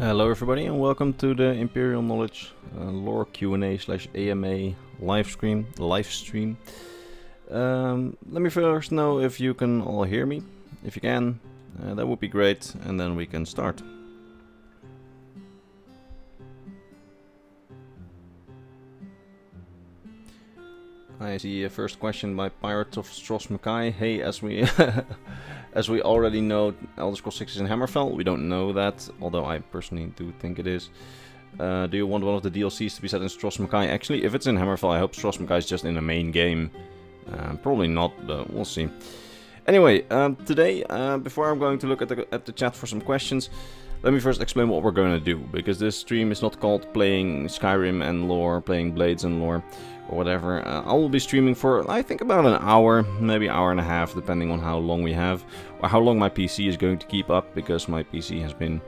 Hello everybody and welcome to the Imperial Knowledge lore Q&A / AMA live stream. Let me first know if you can all hear me. If you can, that would be great, and then we can start. I see a first question by Pirates of Strosmakai. Hey, as we as we already know, Elder Scrolls 6 is in Hammerfell. We don't know that, although I personally do think it is. Do you want one of the DLCs to be set in Strosmakai? Actually, if it's in Hammerfell, I hope Strosmakai is just in the main game. Probably not, but we'll see. Anyway, today, before I'm going to look at the chat for some questions, let me first explain what we're going to do, because this stream is not called playing Skyrim and lore, playing Blades and lore, or whatever. I will be streaming for, I think, about an hour, maybe an hour and a half, depending on how long we have, or how long my PC is going to keep up, because my PC has been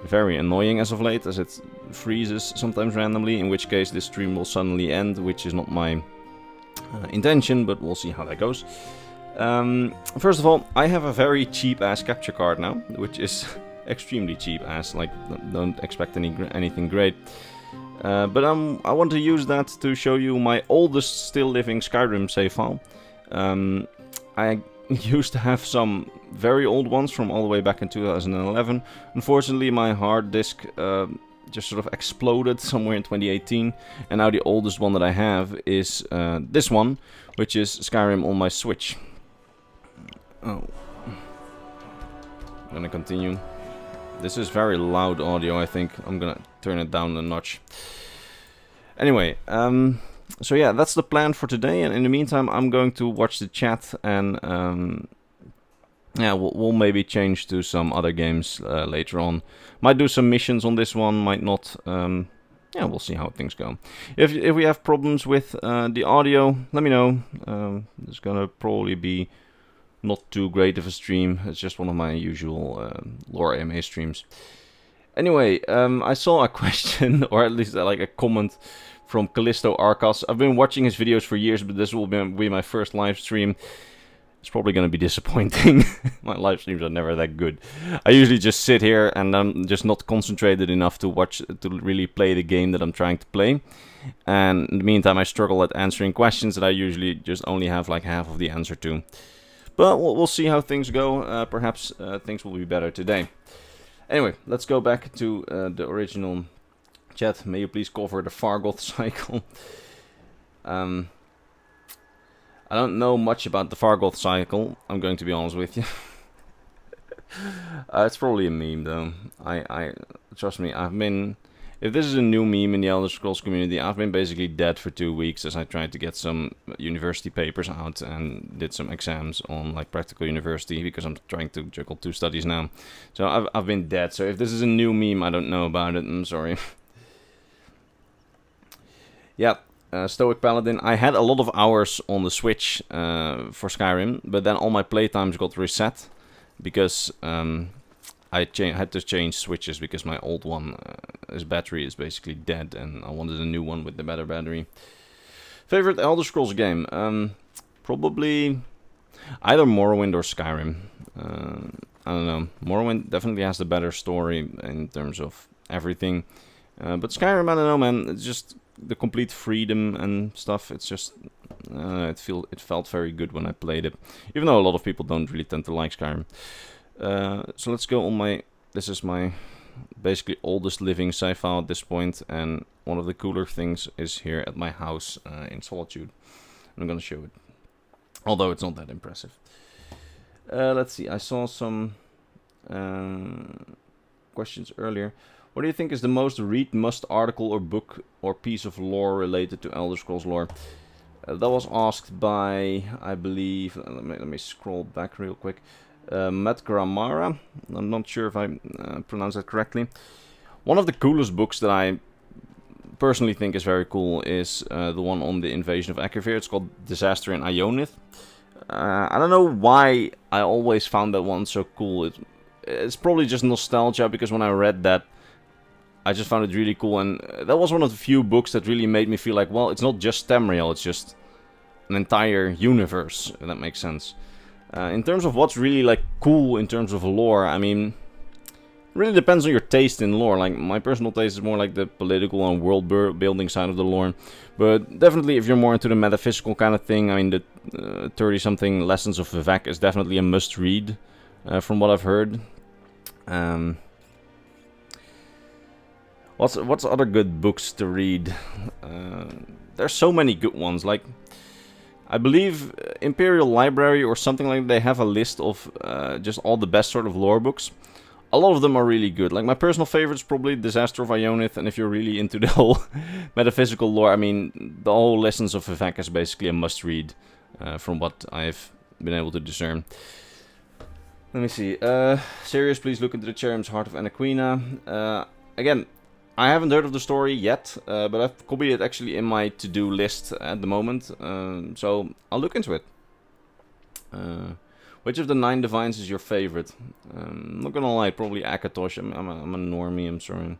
very annoying as of late, as it freezes sometimes randomly, in which case this stream will suddenly end, which is not my intention, but we'll see how that goes. First of all, I have a very cheap-ass capture card now, which is extremely cheap-ass, like, don't expect anything great. But I want to use that to show you my oldest still living Skyrim save file. I used to have some very old ones from all the way back in 2011. Unfortunately, my hard disk just sort of exploded somewhere in 2018. And now the oldest one that I have is this one, which is Skyrim on my Switch. Oh. I'm gonna continue. This is very loud audio, I think. I'm gonna turn it down a notch. Anyway, so yeah, that's the plan for today. And in the meantime, I'm going to watch the chat and yeah, we'll maybe change to some other games later on. Might do some missions on this one, might not. Yeah, we'll see how things go. If we have problems with the audio, let me know. It's gonna probably be not too great of a stream. It's just one of my usual lore AMA streams. Anyway, I saw a question, or at least like a comment from Callisto Arcas. I've been watching his videos for years, but this will be my first live stream. It's probably going to be disappointing. My live streams are never that good. I usually just sit here and I'm just not concentrated enough to really play the game that I'm trying to play. And in the meantime, I struggle at answering questions that I usually just only have like half of the answer to. But we'll see how things go. Perhaps things will be better today. Anyway, let's go back to the original chat. May you please cover the Fargoth cycle? I don't know much about the Fargoth cycle, I'm going to be honest with you. It's probably a meme though. I trust me, I've been... If this is a new meme in the Elder Scrolls community, I've been basically dead for 2 weeks as I tried to get some university papers out and did some exams on like practical university because I'm trying to juggle 2 studies now. So I've been dead. So if this is a new meme, I don't know about it. I'm sorry. Yeah, Stoic Paladin. I had a lot of hours on the Switch for Skyrim, but then all my playtimes got reset because I had to change switches because my old one, his battery is basically dead, and I wanted a new one with the better battery. Favorite Elder Scrolls game? Probably either Morrowind or Skyrim. I don't know. Morrowind definitely has the better story in terms of everything. But Skyrim, I don't know, man. It's just the complete freedom and stuff. It's just... it felt very good when I played it. Even though a lot of people don't really tend to like Skyrim. So let's go on my... This is my basically oldest living save file at this point, and one of the cooler things is here at my house in Solitude. I'm gonna show it, although it's not that impressive. Let's see, I saw some questions earlier. What do you think is the most read-must article or book or piece of lore related to Elder Scrolls lore? That was asked by, I believe... Let me scroll back real quick. Matt Gramara. I'm not sure if I pronounced that correctly. One of the coolest books that I personally think is very cool is the one on the invasion of Akavir. It's called Disaster in Ionith. I don't know why I always found that one so cool. It's probably just nostalgia, because when I read that, I just found it really cool. And that was one of the few books that really made me feel like, well, it's not just Tamriel, it's just an entire universe, if that makes sense. In terms of what's really like cool in terms of lore, I mean, really depends on your taste in lore. Like, my personal taste is more like the political and world building side of the lore. But definitely, if you're more into the metaphysical kind of thing, I mean, the 30-something Lessons of Vivek is definitely a must-read, from what I've heard. What's other good books to read? There's so many good ones. Like, I believe Imperial Library or something like that, they have a list of just all the best sort of lore books. A lot of them are really good. Like, my personal favorite is probably Disaster of Ionith, and if you're really into the whole metaphysical lore, I mean, the whole Lessons of Vivek is basically a must-read, from what I've been able to discern. Let me see. Sirius, please look into the Cherub's Heart of Anaquina. Again, I haven't heard of the story yet, but I've copied it actually in my to-do list at the moment, so I'll look into it. Which of the 9 divines is your favorite? I'm not gonna lie, probably Akatosh. I'm a normie, I'm sorry.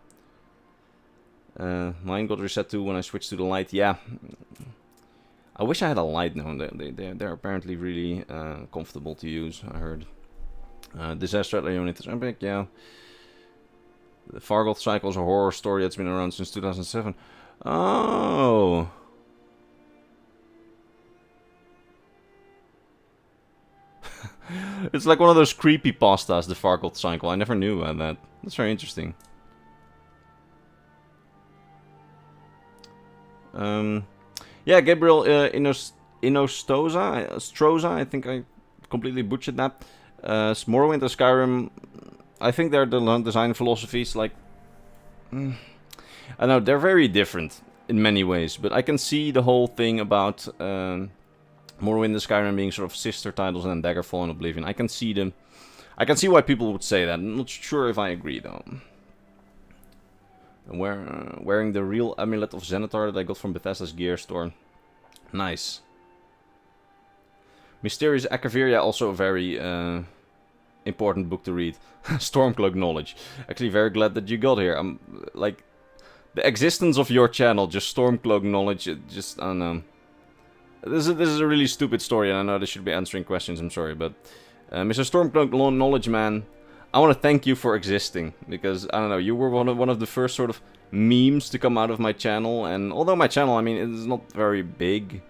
Mine got reset too when I switched to the light. Yeah. I wish I had a light now. They're apparently really comfortable to use, I heard. Disaster at Ionith is epic, yeah. The Fargoth Cycle is a horror story that's been around since 2007. Oh! It's like one of those creepy pastas, the Fargoth Cycle. I never knew about that. That's very interesting. Yeah, Gabriel Stroza, I think I completely butchered that. Morrowind and Skyrim, I think they're the design philosophies, like... I know, they're very different in many ways, but I can see the whole thing about... Morrowind and Skyrim being sort of sister titles, and then Daggerfall and Oblivion. I can see them. I can see why people would say that. I'm not sure if I agree though. Wearing the real amulet of Xanatar that I got from Bethesda's gear store. Nice. Mysterious Acaveria, also a very important book to read. Stormcloak knowledge. Actually, very glad that you got here. I'm like the existence of your channel, just Stormcloak knowledge. It just, I don't know. This is a really stupid story, and I know this should be answering questions, I'm sorry, but... Mr. Stormcloak Knowledge Man, I want to thank you for existing, because, I don't know, you were one of the first sort of memes to come out of my channel, and although my channel, I mean, it's not very big,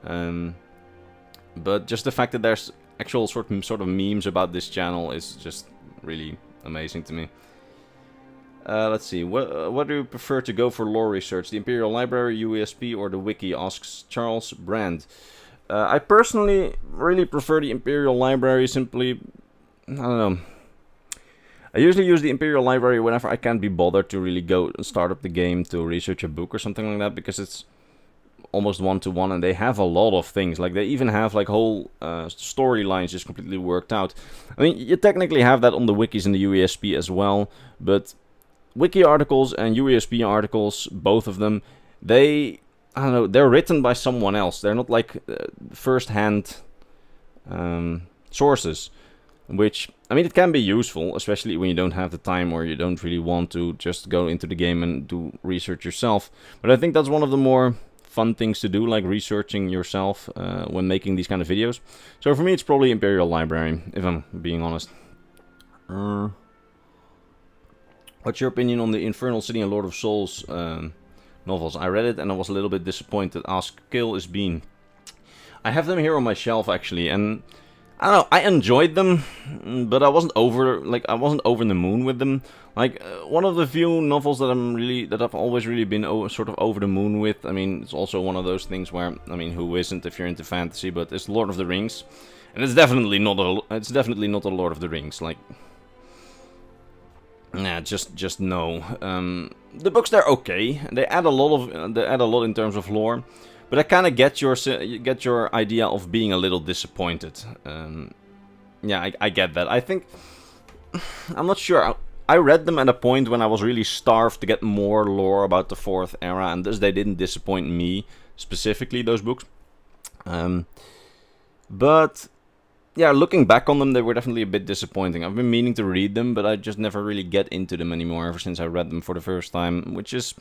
but just the fact that there's actual sort of memes about this channel is just really amazing to me. Let's see, what do you prefer to go for lore research? The Imperial Library, UESP, or the Wiki, asks Charles Brand. I personally really prefer the Imperial Library, simply... I don't know. I usually use the Imperial Library whenever I can't be bothered to really go and start up the game to research a book or something like that, because it's almost one-to-one, and they have a lot of things. Like, they even have, like, whole storylines just completely worked out. I mean, you technically have that on the Wikis and the UESP as well, but... Wiki articles and UESP articles, both of them, I don't know, they're written by someone else. They're not like first-hand sources, which, I mean, it can be useful, especially when you don't have the time or you don't really want to just go into the game and do research yourself. But I think that's one of the more fun things to do, like researching yourself when making these kind of videos. So for me, it's probably Imperial Library, if I'm being honest. What's your opinion on the Infernal City and Lord of Souls novels? I read it and I was a little bit disappointed. Ask Kill is Bean. I have them here on my shelf actually, and I don't know, I enjoyed them, but I wasn't over the moon with them. Like one of the few novels that I've always really been sort of over the moon with. I mean, it's also one of those things where, I mean, who isn't if you're into fantasy? But it's Lord of the Rings, and it's definitely not a Lord of the Rings. Like. Nah, just no. The books, they're okay. They add a lot in terms of lore, but I kind of get your idea of being a little disappointed. Yeah, I get that. I think I'm not sure. I read them at a point when I was really starved to get more lore about the Fourth Era, and thus they didn't disappoint me specifically. Those books, but. Yeah, looking back on them, they were definitely a bit disappointing. I've been meaning to read them, but I just never really get into them anymore ever since I read them for the first time, which is...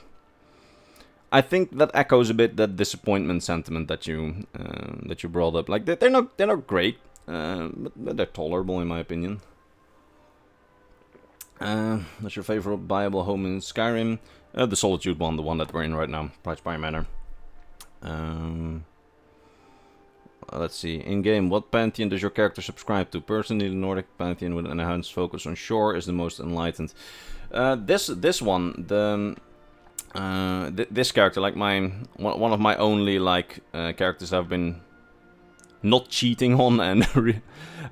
I think that echoes a bit that disappointment sentiment that you brought up. Like, they're not great, but they're tolerable in my opinion. What's your favorite buyable home in Skyrim? The Solitude one, the one that we're in right now, Pricefire Manor. Let's see. In game, what pantheon does your character subscribe to? Personally, the Nordic pantheon with an enhanced focus on shore is the most enlightened. This one, this character, like one of my only like characters I've been not cheating on, and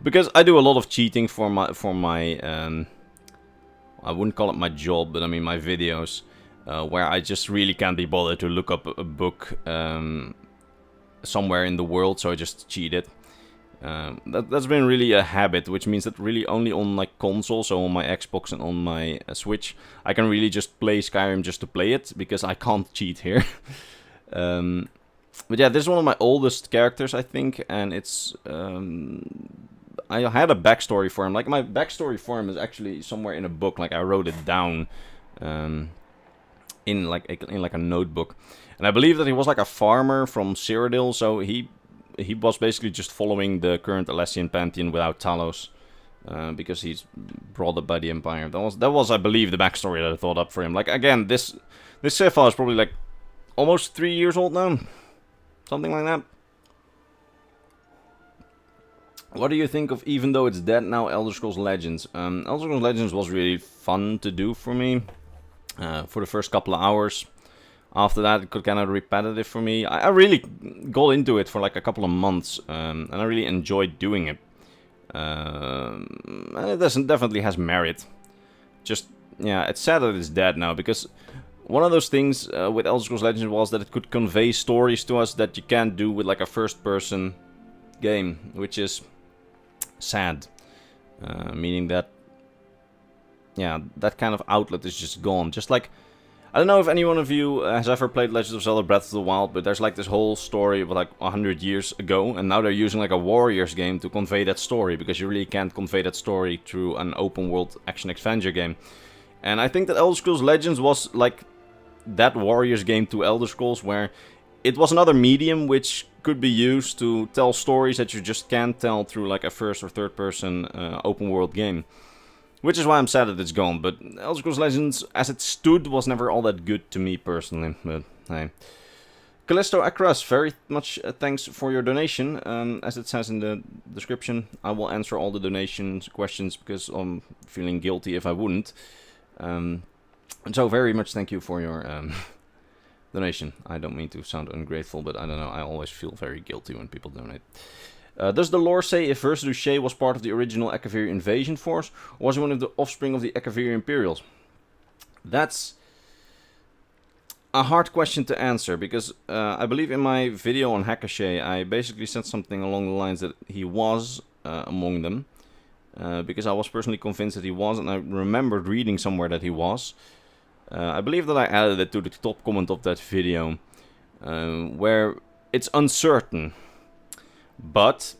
because I do a lot of cheating for my I wouldn't call it my job, but I mean my videos, where I just really can't be bothered to look up a book somewhere in the world, so I just cheat it. That's been really a habit, which means that really only on like console, so on my Xbox and on my Switch, I can really just play Skyrim just to play it, because I can't cheat here. But yeah, this is one of my oldest characters, I think, and it's... I had a backstory for him. Like, my backstory for him is actually somewhere in a book. Like, I wrote it down in like a notebook. And I believe that he was like a farmer from Cyrodiil, so he was basically just following the current Alessian pantheon without Talos, because he's brought up by the Empire. That was, I believe, the backstory that I thought up for him. Like, again, this save file is probably like almost 3 years old now. Something like that. What do you think of, even though it's dead now, Elder Scrolls Legends? Elder Scrolls Legends was really fun to do for me for the first couple of hours. After that, it got kind of repetitive for me. I really got into it for like a couple of months, and I really enjoyed doing it. And it definitely has merit. Just, yeah, it's sad that it's dead now, because one of those things with Elder Scrolls Legends was that it could convey stories to us that you can't do with like a first-person game, which is sad. Meaning that, yeah, that kind of outlet is just gone. Just like, I don't know if any one of you has ever played Legend of Zelda Breath of the Wild, but there's like this whole story of like 100 years ago, and now they're using like a Warriors game to convey that story, because you really can't convey that story through an open world action-adventure game. And I think that Elder Scrolls Legends was like that Warriors game to Elder Scrolls, where it was another medium which could be used to tell stories that you just can't tell through like a first or third person open world game. Which is why I'm sad that it's gone, but Elder Scrolls Legends, as it stood, was never all that good to me personally, but hey. Callisto Acras, very much thanks for your donation. As it says in the description, I will answer all the donations questions, because I'm feeling guilty if I wouldn't. And so very much thank you for your donation. I don't mean to sound ungrateful, but I don't know, I always feel very guilty when people donate. Does the lore say if Versidue-Shaie was part of the original Akaviri invasion force, or was he one of the offspring of the Akaviri Imperials? That's a hard question to answer, because I believe in my video on Hackashay, I basically said something along the lines that he was among them, because I was personally convinced that he was, and I remembered reading somewhere that he was. I believe that I added it to the top comment of that video, where it's uncertain. But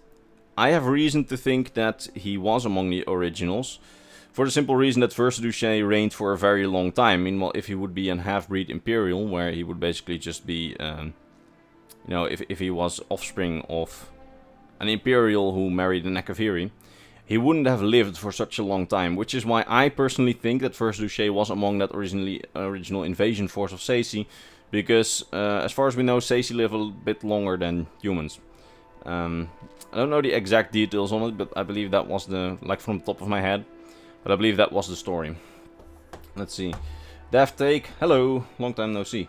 I have reason to think that he was among the originals, for the simple reason that Versidue-Shaie reigned for a very long time. Meanwhile, if he would be an half-breed Imperial, where he would basically just be, you know, if he was offspring of an Imperial who married an Akaviri, he wouldn't have lived for such a long time. Which is why I personally think that Versidue-Shaie was among that original invasion force of Saci, because as far as we know, Saci live a bit longer than humans. I don't know the exact details on it, but I believe that was the, like from the top of my head, but I believe that was the story. Let's see. Daft Take, hello, long time no see.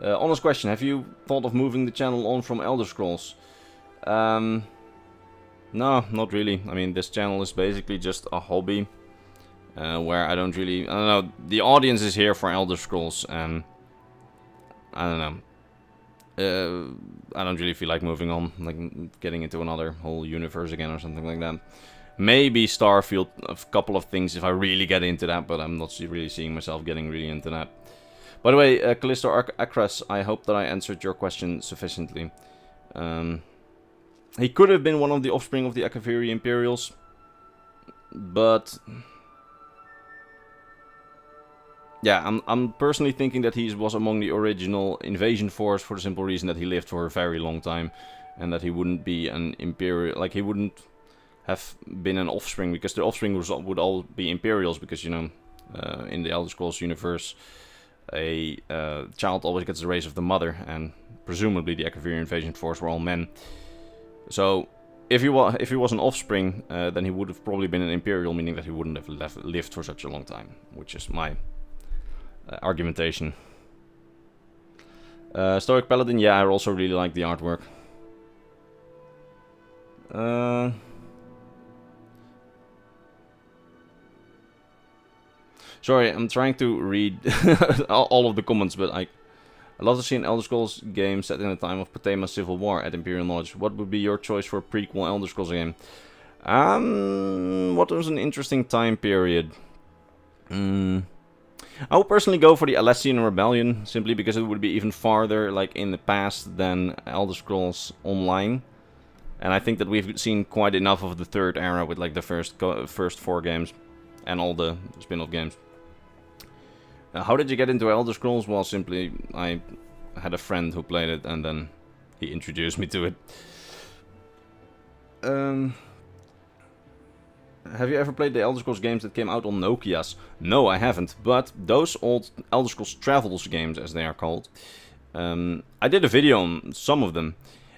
Honest question, have you thought of moving the channel on from Elder Scrolls? No, not really. I mean, this channel is basically just a hobby, where I don't really, I don't know, the audience is here for Elder Scrolls, and I don't know. I don't really feel like moving on, like getting into another whole universe again or something like that. Maybe Starfield, a couple of things if I really get into that, but I'm not really seeing myself getting really into that. By the way, Callisto Acras, I hope that I answered your question sufficiently. He could have been one of the offspring of the Akaviri Imperials, but yeah, I'm personally thinking that he was among the original invasion force for the simple reason that he lived for a very long time, and that he wouldn't be an Imperial, like he wouldn't have been an offspring, because the offspring would all be Imperials, because, you know, In the Elder Scrolls universe, a child always gets the race of the mother, and presumably the Akaviri invasion force were all men. So, if he was an offspring, then he would have probably been an Imperial, meaning that he wouldn't have lived for such a long time, which is my argumentation. Stoic Paladin, yeah, I also really like the artwork. Sorry, I'm trying to read all of the comments, but I'd love to see an Elder Scrolls game set in the time of Potema's civil war at Imperial Knowledge. What would be your choice for a prequel Elder Scrolls game? What was an interesting time period? I would personally go for the Alessian Rebellion, simply because it would be even farther, like, in the past than Elder Scrolls Online. And I think that we've seen quite enough of the third era with, like, the first 4 games and all the spin-off games. How did you get into Elder Scrolls? Well, simply, I had a friend who played it, and then he introduced me to it. Have you ever played the Elder Scrolls games that came out on Nokias? No, I haven't, but those old Elder Scrolls Travels games, as they are called, I did a video on some of them.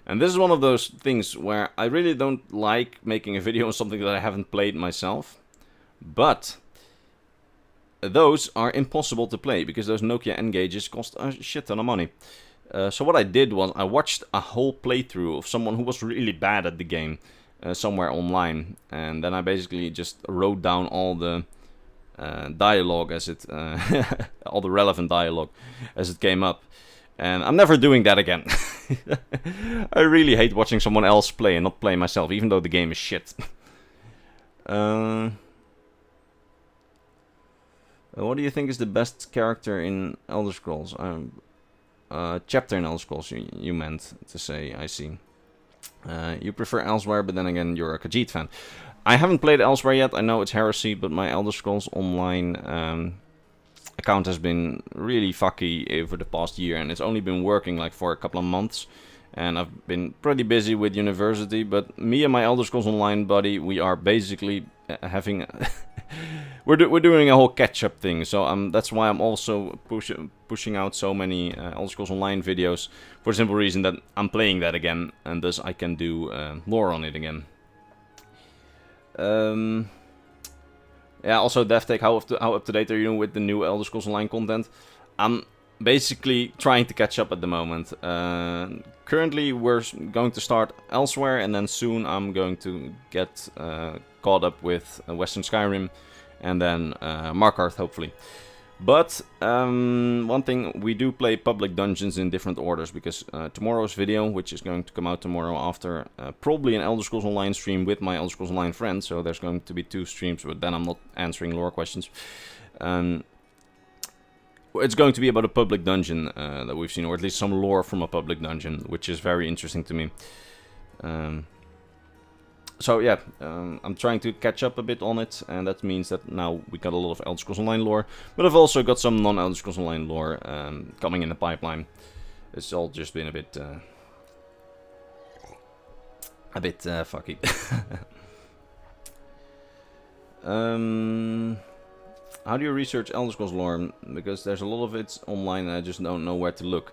And this is one of those things where I really don't like making a video on something that I haven't played myself. But those are impossible to play, because those Nokia N-Gauges cost a shit ton of money. So what I did was I watched a whole playthrough of someone who was really bad at the game somewhere online. And then I basically just wrote down all the dialogue as it... all the relevant dialogue as it came up. And I'm never doing that again. I really hate watching someone else play and not play myself, even though the game is shit. What do you think is the best character in Elder Scrolls? Chapter in Elder Scrolls, you meant to say, I see. You prefer Elsewhere, but then again, you're a Khajiit fan. I haven't played Elsewhere yet, I know it's heresy, but my Elder Scrolls Online account has been really fucky over the past year, and it's only been working like for a couple of months. And I've been pretty busy with university, but me and my Elder Scrolls Online buddy, we are basically having... we're doing a whole catch-up thing, so that's why I'm also pushing out so many Elder Scrolls Online videos, for the simple reason that I'm playing that again, and thus I can do lore on it again. Yeah, also DevTech, how up to date are you with the new Elder Scrolls Online content? I'm basically trying to catch up at the moment. Currently we're going to start Elsewhere, and then soon I'm going to get caught up with Western Skyrim, and then Markarth, hopefully. But one thing, we do play public dungeons in different orders, because tomorrow's video, which is going to come out tomorrow after probably an Elder Scrolls Online stream with my Elder Scrolls Online friends, so there's going to be 2 streams, but then I'm not answering lore questions. It's going to be about a public dungeon that we've seen, or at least some lore from a public dungeon, which is very interesting to me. So yeah, I'm trying to catch up a bit on it, and that means that now we got a lot of Elder Scrolls Online lore, but I've also got some non-Elder Scrolls Online lore coming in the pipeline. It's all just been a bit fucky. How do you research Elder Scrolls lore? Because there's a lot of it online and I just don't know where to look.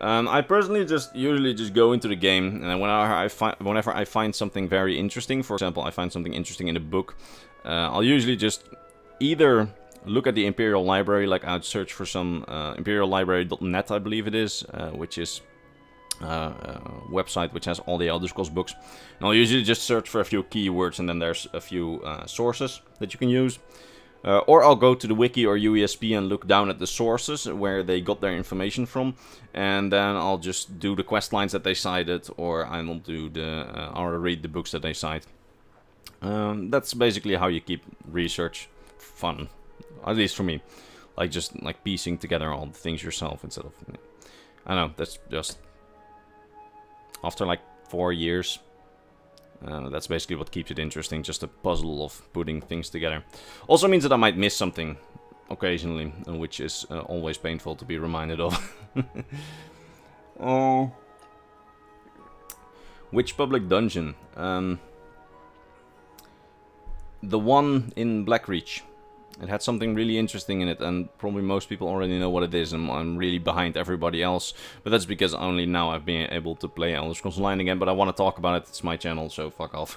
I personally usually just go into the game, and whenever I find something very interesting, for example, I find something interesting in a book, I'll usually just either look at the Imperial Library, like I'd search for some imperiallibrary.net, I believe it is, which is a website which has all the Elder Scrolls books. And I'll usually just search for a few keywords, and then there's a few sources that you can use. Or I'll go to the wiki or UESP and look down at the sources where they got their information from, and then I'll just do the quest lines that they cited, or I'll read the books that they cite. That's basically how you keep research fun, at least for me. Like just like piecing together all the things yourself instead of, I don't know, that's just after like 4 years. That's basically what keeps it interesting, just a puzzle of putting things together. Also means that I might miss something occasionally, which is always painful to be reminded of. Which public dungeon? The one in Blackreach. It had something really interesting in it, and probably most people already know what it is, and I'm really behind everybody else. But that's because only now I've been able to play Elder Scrolls Online again, but I want to talk about it. It's my channel, so fuck off.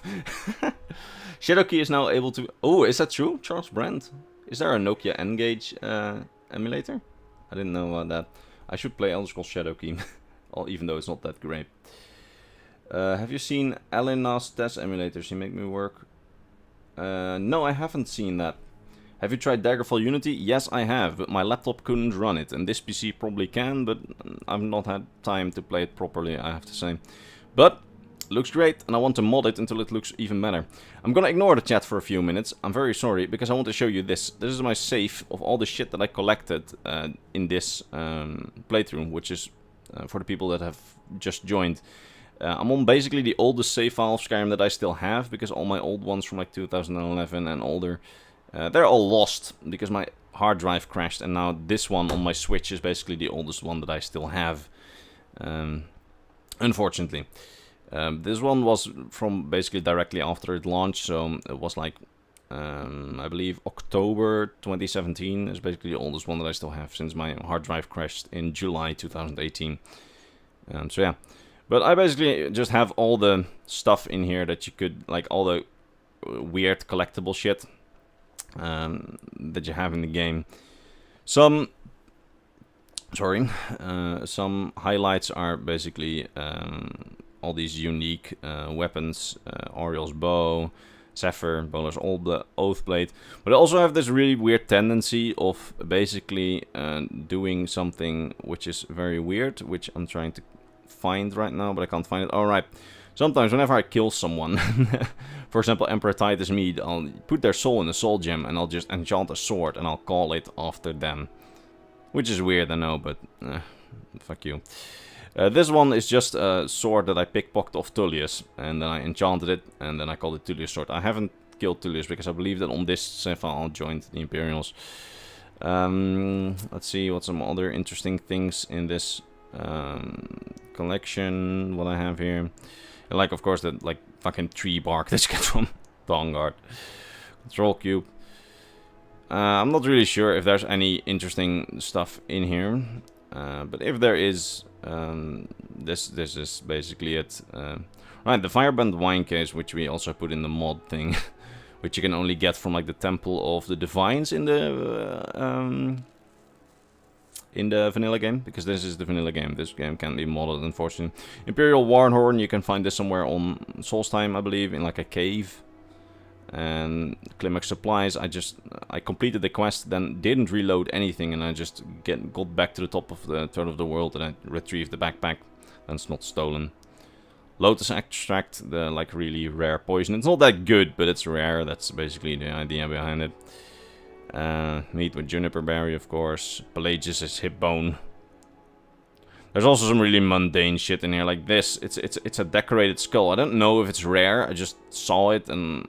Shadowkey is now able to... Oh, is that true? Charles Brandt? Is there a Nokia N-Gage emulator? I didn't know about that. I should play Elder Scrolls Shadowkey, even though it's not that great. Have you seen Elena's TES emulators? You make me work. No, I haven't seen that. Have you tried Daggerfall Unity? Yes, I have, but my laptop couldn't run it. And this PC probably can, but I've not had time to play it properly, I have to say. But, looks great, and I want to mod it until it looks even better. I'm gonna ignore the chat for a few minutes. I'm very sorry, because I want to show you this. This is my save of all the shit that I collected in this playthrough, which is for the people that have just joined. I'm on basically the oldest save file of Skyrim that I still have, because all my old ones from like 2011 and older, they're all lost because my hard drive crashed, and now this one on my Switch is basically the oldest one that I still have, unfortunately. This one was from basically directly after it launched, so it was like, I believe October 2017 is basically the oldest one that I still have, since my hard drive crashed in July 2018. So yeah. But I basically just have all the stuff in here that you could, like all the weird collectible shit that you have in the game. Some highlights are basically all these unique weapons, Oriel's bow, Zephyr, Bolar's Oathblade. But I also have this really weird tendency of basically doing something which is very weird, which I'm trying to find right now, but I can't find it. Alright, sometimes whenever I kill someone, for example Emperor Titus Mead, I'll put their soul in a soul gem and I'll just enchant a sword and I'll call it after them. Which is weird, I know, but fuck you. This one is just a sword that I pickpocketed off Tullius, and then I enchanted it, and then I called it Tullius sword. I haven't killed Tullius because I believe that on this save file I joined the Imperials. Let's see what some other interesting things in this collection, what I have here. I like, of course, that like fucking tree bark that you get from Dawnguard. Control cube. I'm not really sure if there's any interesting stuff in here, but if there is, this is basically it. Right, the Fireband wine case, which we also put in the mod thing, which you can only get from like the Temple of the Divines in the vanilla game, because this is the vanilla game. This game can't be modded, unfortunately. Imperial Warhorn, you can find this somewhere on Solstheim, I believe, in like a cave. And Climax Supplies, I completed the quest, then didn't reload anything, and I just got back to the top of the Third of the World, and I retrieved the backpack. And it's not stolen. Lotus Extract, the like really rare poison. It's not that good, but it's rare. That's basically the idea behind it. Meat with Juniper Berry, of course. Pelagius is hip bone. There's also some really mundane shit in here, like this. It's a decorated skull. I don't know if it's rare. I just saw it and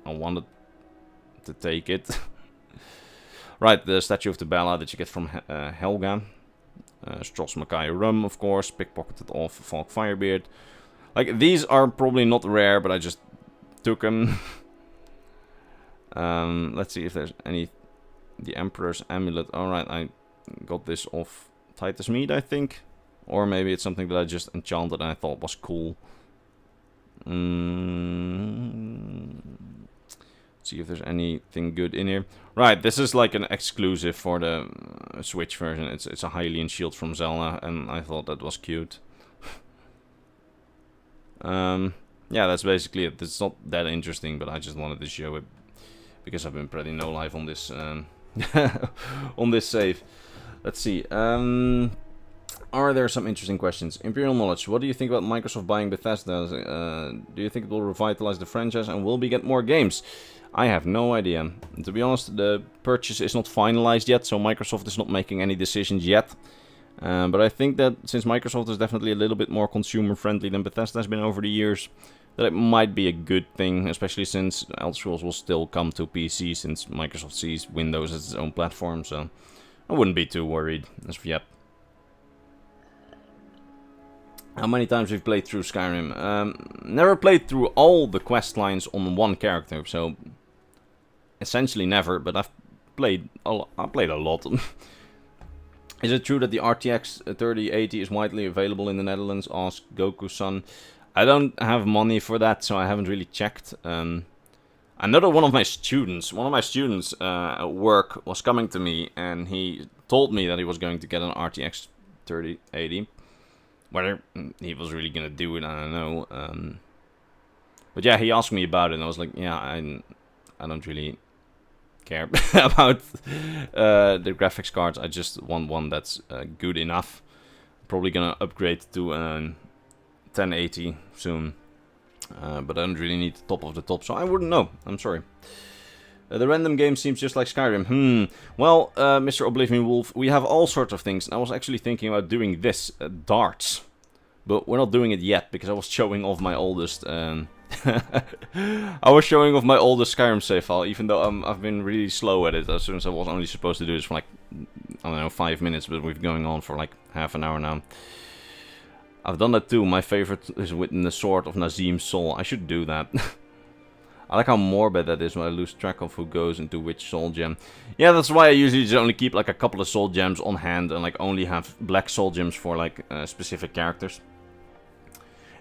I wanted to take it. Right, the statue of the Bella that you get from Helga. Stross Mackay rum, of course. Pickpocketed off Falk Firebeard. Like, these are probably not rare, but I just took them. Let's see if there's any... The Emperor's Amulet. Alright, I got this off Titus Mead, I think. Or maybe it's something that I just enchanted and I thought was cool. See if there's anything good in here. Right, this is like an exclusive for the Switch version. It's a Hylian shield from Zelda, and I thought that was cute. Yeah, that's basically it. It's not that interesting, but I just wanted to show it because I've been pretty no life on this on this save. Let's see. Are there some interesting questions? Imperial Knowledge. What do you think about Microsoft buying Bethesda? Do you think it will revitalize the franchise and will we get more games? I have no idea. To be honest, the purchase is not finalized yet, so Microsoft is not making any decisions yet. But I think that since Microsoft is definitely a little bit more consumer-friendly than Bethesda has been over the years, that it might be a good thing, especially since Elder Scrolls will still come to PC, since Microsoft sees Windows as its own platform, so I wouldn't be too worried as of yet. How many times we've played through Skyrim? Never played through all the quest lines on one character, so essentially never, but I've played a lot. I played a lot. Is it true that the RTX 3080 is widely available in the Netherlands? Asked Goku-san. I don't have money for that, so I haven't really checked. Another one of my students at work was coming to me, and he told me that he was going to get an RTX 3080. Whether he was really going to do it, I don't know. But yeah, he asked me about it, and I was like, yeah, I don't really care about the graphics cards. I just want one that's good enough. Probably gonna upgrade to 1080 soon, but I don't really need the top of the top, so I wouldn't know. I'm sorry. The random game seems just like Skyrim. Well, Mr. Oblivion Wolf, we have all sorts of things. I was actually thinking about doing this, darts. But we're not doing it yet, because I was showing off my oldest... I was showing off my oldest Skyrim save file, even though I've been really slow at it. As soon as I was only supposed to do this for like, I don't know, 5 minutes, but we've been going on for like half an hour now. I've done that too. My favorite is with the Sword of Nazim's Soul. I should do that. I like how morbid that is when I lose track of who goes into which soul gem. Yeah, that's why I usually just only keep like a couple of soul gems on hand and like only have black soul gems for like specific characters.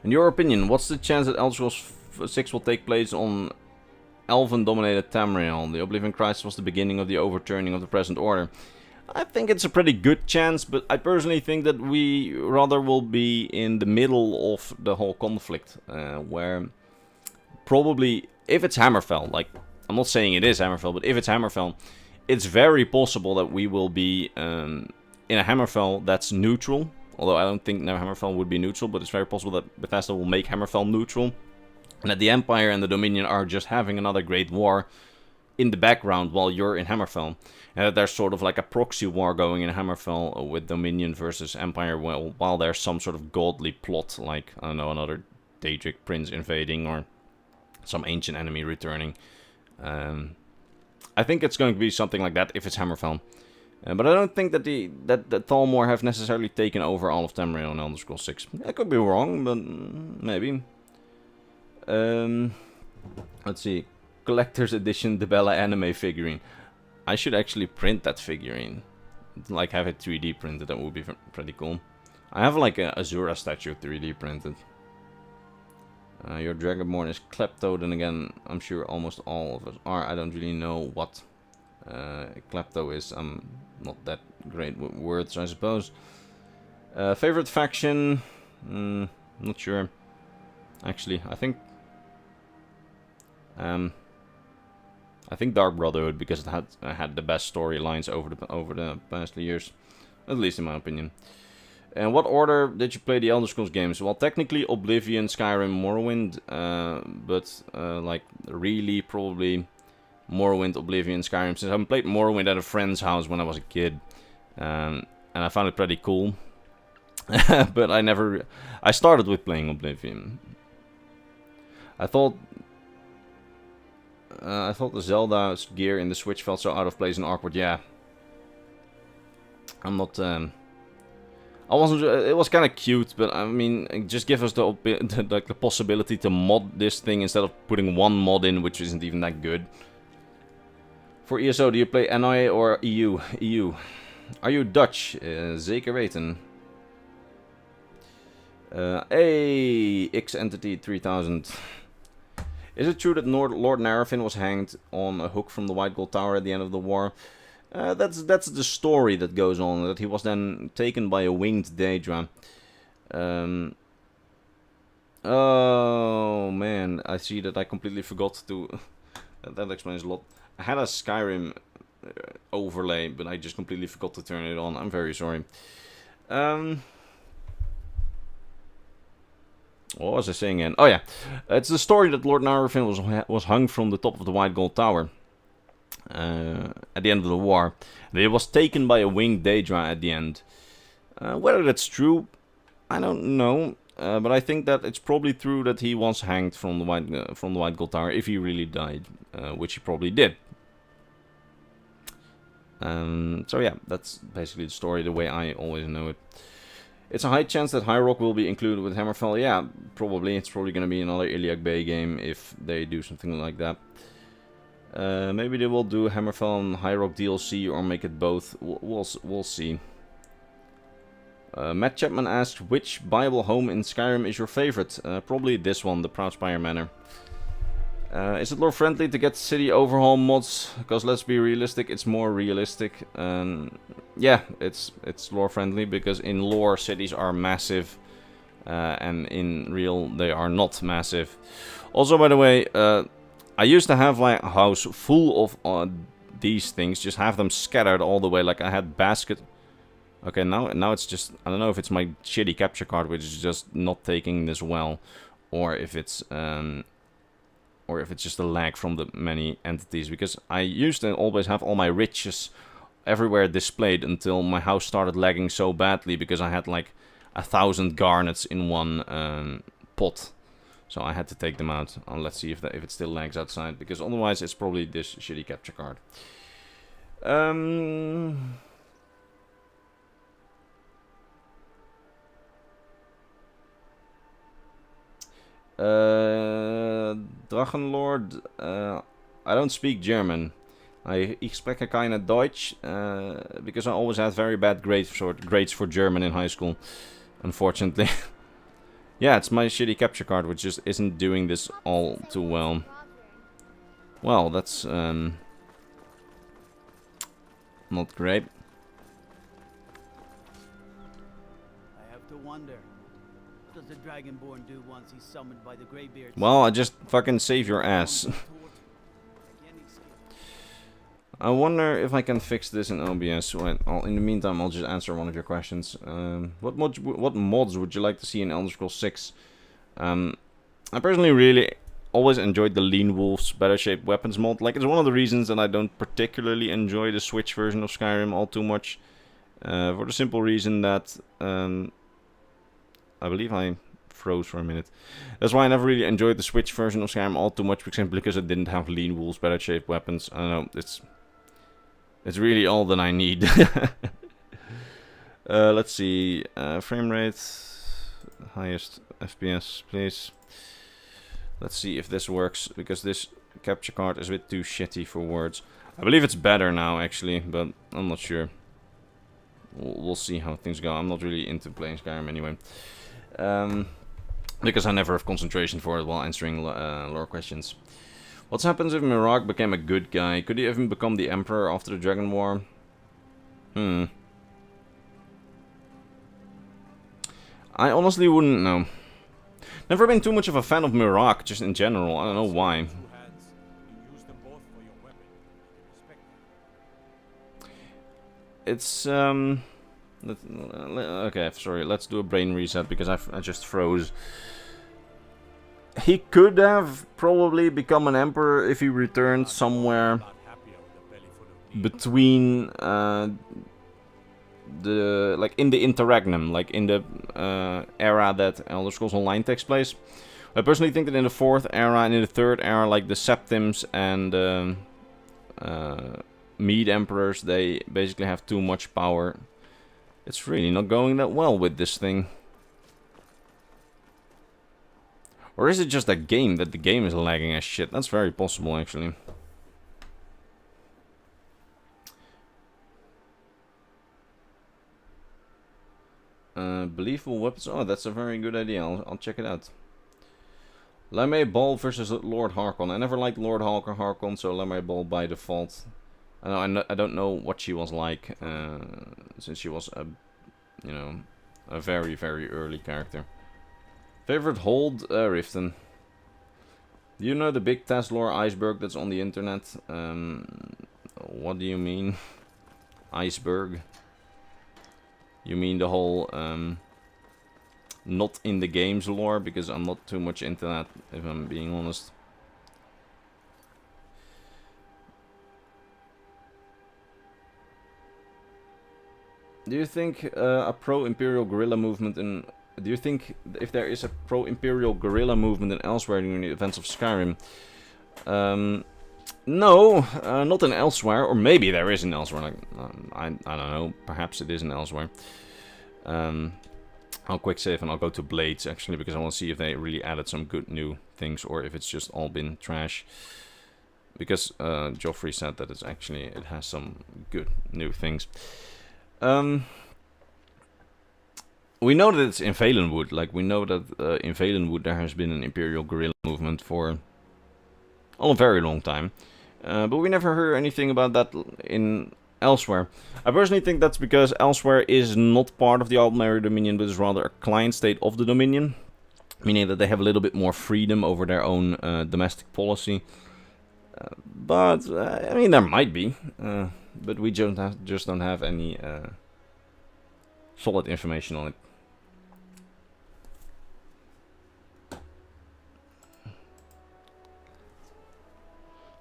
In your opinion, what's the chance that Elder Scrolls 6 will take place on Elven-dominated Tamriel? The Oblivion Crisis was the beginning of the overturning of the present order. I think it's a pretty good chance, but I personally think that we rather will be in the middle of the whole conflict, where probably, if it's Hammerfell, like, I'm not saying it is Hammerfell, but if it's Hammerfell, it's very possible that we will be in a Hammerfell that's neutral. Although I don't think now Hammerfell would be neutral, but it's very possible that Bethesda will make Hammerfell neutral. And that the Empire and the Dominion are just having another great war in the background while you're in Hammerfell. And that there's sort of like a proxy war going in Hammerfell with Dominion versus Empire, while there's some sort of godly plot, like, I don't know, another Daedric prince invading or some ancient enemy returning. I think it's going to be something like that if it's Hammerfell. But I don't think that that Thalmor have necessarily taken over all of Tamriel in Elder Scrolls 6. I could be wrong, but maybe. Let's see. Collector's Edition Debella anime figurine. I should actually print that figurine. Like, have it 3D printed. That would be pretty cool. I have like a Azura statue 3D printed. Your Dragonborn is Klepto. Then again, I'm sure almost all of us are. I don't really know what Klepto is. I'm not that great with words, I suppose. Favorite faction? Not sure. Actually, I think Dark Brotherhood, because it had the best storylines over the past years, at least in my opinion. And what order did you play the Elder Scrolls games? Well, technically Oblivion, Skyrim, Morrowind, but like really probably Morrowind, Oblivion, Skyrim, since I played Morrowind at a friend's house when I was a kid, and I found it pretty cool. But I started with playing Oblivion. I thought the Zelda's gear in the Switch felt so out of place and awkward. Yeah, I'm not. I wasn't. It was kind of cute, but I mean, just give us the possibility to mod this thing instead of putting one mod in, which isn't even that good. For ESO, do you play NI or EU? EU. Are you Dutch? Zeker weten. Hey, X Entity 3000. Is it true that Lord Narafin was hanged on a hook from the White Gold Tower at the end of the war? That's the story that goes on, that he was then taken by a winged Daedra. Oh man, I see that I completely forgot to... that explains a lot. I had a Skyrim overlay, but I just completely forgot to turn it on. I'm very sorry. What was I saying again? Oh yeah, it's the story that Lord Narafin was hung from the top of the White Gold Tower at the end of the war. And he was taken by a winged Daedra at the end. Whether that's true, I don't know. But I think that it's probably true that he was hanged from the White Gold Tower if he really died, which he probably did. So yeah, that's basically the story the way I always know it. It's a high chance that High Rock will be included with Hammerfell. Yeah, probably. It's probably going to be another Iliac Bay game if they do something like that. Maybe they will do Hammerfell and High Rock DLC or make it both. We'll see. Matt Chapman asked, which Bible home in Skyrim is your favorite? Probably this one, the Proudspire Manor. Is it lore friendly to get city overhaul mods? Because let's be realistic, it's more realistic. Yeah, it's lore friendly because in lore cities are massive. And in real they are not massive. Also, by the way, I used to have like a house full of these things, just have them scattered all the way. Like I had basket. Okay, now it's just, I don't know if it's my shitty capture card which is just not taking this well, or if it's just a lag from the many entities. Because I used to always have all my riches everywhere displayed until my house started lagging so badly because I had like 1,000 garnets in one pot. So I had to take them out. Let's see if it still lags outside, because otherwise it's probably this shitty capture card. Drachenlord, I don't speak German. Ich spreche keine Deutsch, because I always had very bad grades for German in high school, unfortunately. Yeah, it's my shitty capture card, which just isn't doing this all too well. Well, that's not great. I have to wonder, what does the Dragonborn do once he's summoned by the Greybeards? Well, I just fucking save your ass. I wonder if I can fix this in OBS. Wait, in the meantime, I'll just answer one of your questions. What mods would you like to see in Elder Scrolls 6? I personally really always enjoyed the Lean Wolves Better Shaped Weapons mod. Like, it's one of the reasons that I don't particularly enjoy the Switch version of Skyrim all too much. For the simple reason that I believe I froze for a minute. That's why I never really enjoyed the Switch version of Skyrim all too much, because it didn't have Lean Wolves Better Shaped Weapons. I don't know, it's really all that I need. Let's see. Frame rate. Highest FPS, please. Let's see if this works, because this capture card is a bit too shitty for words. I believe it's better now, actually, but I'm not sure. We'll see how things go. I'm not really into playing Skyrim anyway. Because I never have concentration for it while answering lore questions. What happens if Mirag became a good guy? Could he even become the Emperor after the Dragon War? I honestly wouldn't know. Never been too much of a fan of Mirag, just in general. I don't know why. It's, okay, sorry, let's do a brain reset, because I just froze. He could have probably become an emperor if he returned somewhere between in the interregnum, like in the era that Elder Scrolls Online takes place. I personally think that in the 4th era and in the 3rd era, like the Septims and Mede Emperors, they basically have too much power. It's really not going that well with this thing. Or is it just that the game is lagging as shit? That's very possible, actually. Believable weapons. Oh, that's a very good idea. I'll check it out. Lamé Ball versus Lord Harkon. I never liked Lord Harkon, so Lamé Ball by default. I don't know what she was like, since she was a very, very early character. Favorite hold? Riften. Do you know the big TES lore iceberg that's on the internet? What do you mean? Iceberg? You mean the whole not in the games lore? Because I'm not too much into that, if I'm being honest. Do you think a pro-Imperial guerrilla movement in... Do you think if there is a pro-Imperial guerrilla movement in Elsewhere during the events of Skyrim? No, not in Elsewhere. Or maybe there is in Elsewhere. Like, I don't know. Perhaps it is in Elsewhere. I'll quick save and I'll go to Blades, actually, because I want to see if they really added some good new things or if it's just all been trash. because Joffrey said that it has some good new things. We know that it's in Valenwood. Like, we know that in Valenwood there has been an Imperial guerrilla movement for a very long time. But we never heard anything about that in Elsewhere. I personally think that's because Elsewhere is not part of the Aldmeri Dominion, but is rather a client state of the Dominion. Meaning that they have a little bit more freedom over their own domestic policy. But, I mean, there might be. But we just don't have any solid information on it.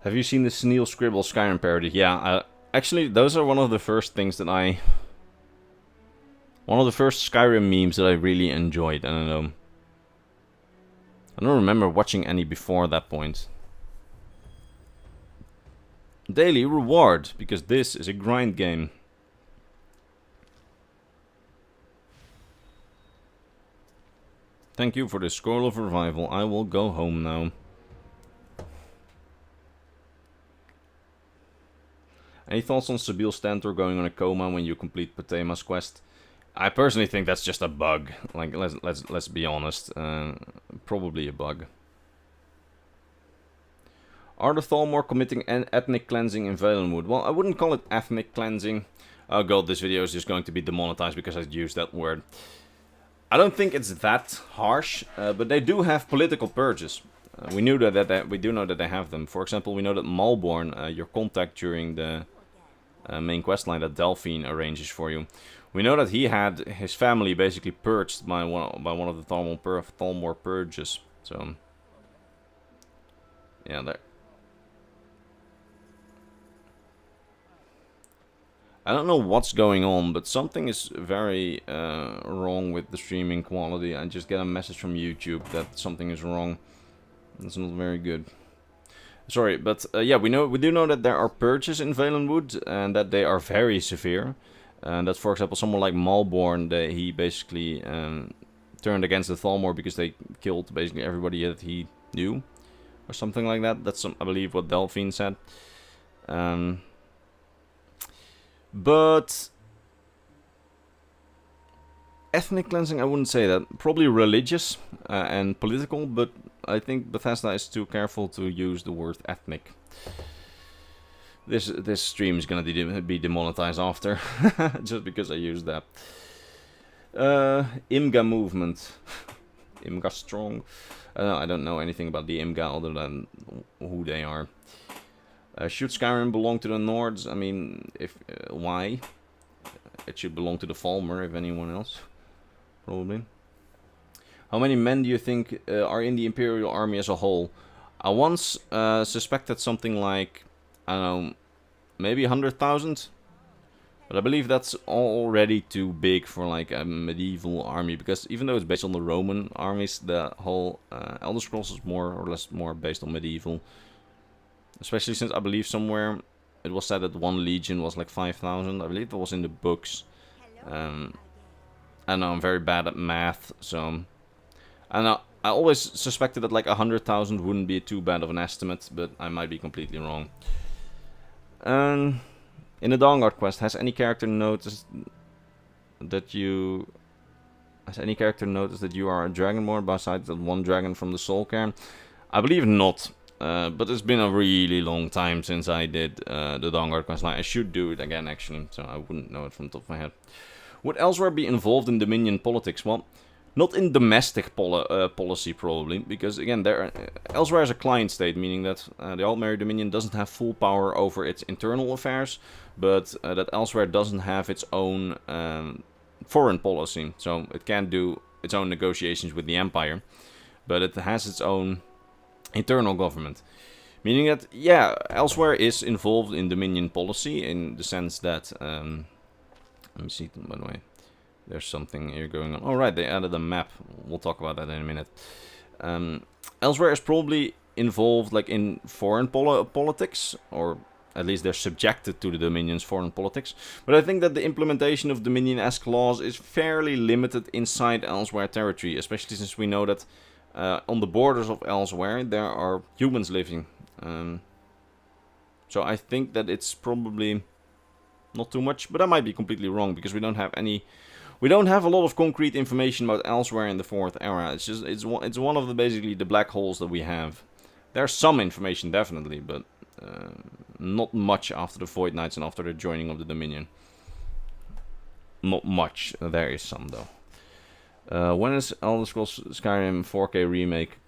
Have you seen the Sneal Scribble Skyrim parody? Yeah, actually, those are one of the first things that one of the first Skyrim memes that I really enjoyed. I don't remember watching any before that point. Daily reward, because this is a grind game. Thank you for the Scroll of Revival. I will go home now. Any thoughts on Sabil Stentor going on a coma when you complete Patema's quest? I personally think that's just a bug. Like, let's be honest. Probably a bug. Are the Thalmor committing an ethnic cleansing in Valenwood? Well, I wouldn't call it ethnic cleansing. Oh god, this video is just going to be demonetized because I used that word. I don't think it's that harsh, but they do have political purges. We do know that they have them. For example, we know that Malborn, your contact during the main questline that Delphine arranges for you. We know that he had his family basically purged by one of the Thalmor purges. So, yeah, there. I don't know what's going on, but something is very wrong with the streaming quality. I just get a message from YouTube that something is wrong. That's not very good. Sorry, but yeah, we do know that there are purges in Valenwood and that they are very severe. And that, for example, someone like Malborn, he basically turned against the Thalmor because they killed basically everybody that he knew, or something like that. That's I believe what Delphine said. But ethnic cleansing, I wouldn't say that. Probably religious and political, but I think Bethesda is too careful to use the word ethnic. This stream is gonna be demonetized after, just because I used that. Imga movement. Imga strong. I don't know anything about the Imga other than who they are. Should Skyrim belong to the Nords? I mean, why? It should belong to the Falmer, if anyone else. Probably. How many men do you think are in the Imperial army as a whole? I once suspected something like, I don't know, maybe 100,000? But I believe that's already too big for like a medieval army, because even though it's based on the Roman armies, the whole Elder Scrolls is more or less based on medieval. Especially since I believe somewhere it was said that one legion was like 5,000. I believe that was in the books. I know I'm very bad at math, so... I always suspected that like 100,000 wouldn't be too bad of an estimate, but I might be completely wrong. In the Dawnguard quest, has any character noticed that you... Has any character noticed that you are a Dragonborn besides that one dragon from the Soul Cairn? I believe not. But it's been a really long time since I did the Dawnguard quest line. I should do it again, actually, so I wouldn't know it from the top of my head. Would Elsewhere be involved in Dominion politics? Well, not in domestic policy, probably, because, again, Elsewhere is a client state, meaning that the Aldmeri Dominion doesn't have full power over its internal affairs, but that Elsewhere doesn't have its own foreign policy, so it can't do its own negotiations with the Empire, but it has its own internal government. Meaning that, yeah, Elsewhere is involved in Dominion policy in the sense that, let me see, by the way, there's something here going on. Oh, right, they added a map. We'll talk about that in a minute. Elsewhere is probably involved, like, in foreign politics, or at least they're subjected to the Dominion's foreign politics. But I think that the implementation of Dominion-esque laws is fairly limited inside Elsewhere territory, especially since we know that on the borders of Elsewhere there are humans living. So I think that it's probably not too much, but I might be completely wrong because we don't have a lot of concrete information about elsewhere in the 4th era. It's one of the basically the black holes that we have. There's some information definitely, but not much after the Void Knights and after the joining of the Dominion. Not much. There is some though. When is Elder Scrolls Skyrim 4K remake?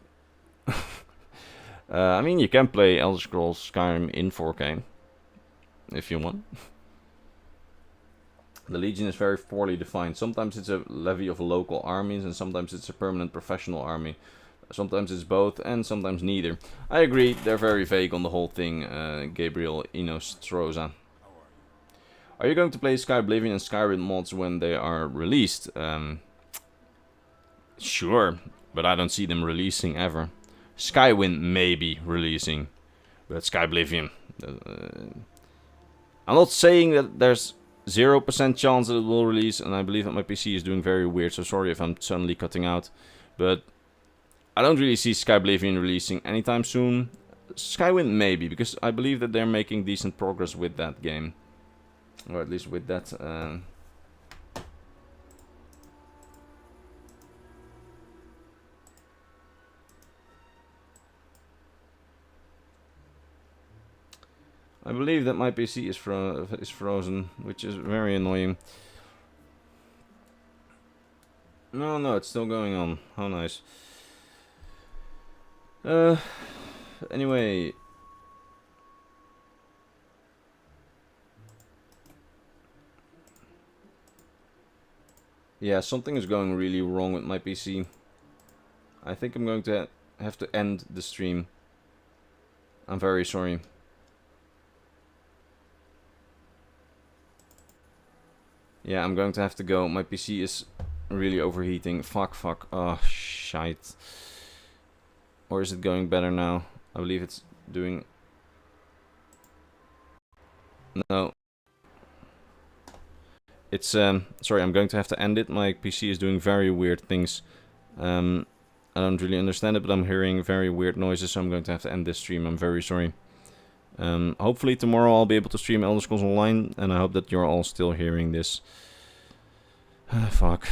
I mean, you can play Elder Scrolls Skyrim in 4K if you want. The Legion is very poorly defined. Sometimes it's a levy of local armies, and sometimes it's a permanent professional army. Sometimes it's both, and sometimes neither. I agree, they're very vague on the whole thing, Gabriel Inostroza. Are you going to play Sky Oblivion and Skyrim mods when they are released? Sure, but I don't see them releasing ever. Skywind may be releasing, but Sky Oblivion. I'm not saying that there's 0% chance that it will release, and I believe that my PC is doing very weird, so sorry if I'm suddenly cutting out. But I don't really see Sky Oblivion releasing anytime soon. Skywind maybe, because I believe that they're making decent progress with that game. Or at least with that... I believe that my PC is frozen, which is very annoying. No, it's still going on. How nice. Anyway. Yeah, something is going really wrong with my PC. I think I'm going to have to end the stream. I'm very sorry. Yeah, I'm going to have to go. My PC is really overheating. Fuck. Oh, shite. Or is it going better now? I believe it's doing... No. It's, sorry, I'm going to have to end it. My PC is doing very weird things. I don't really understand it, but I'm hearing very weird noises, so I'm going to have to end this stream. I'm very sorry. Hopefully tomorrow I'll be able to stream Elder Scrolls Online, and I hope that you're all still hearing this. Fuck.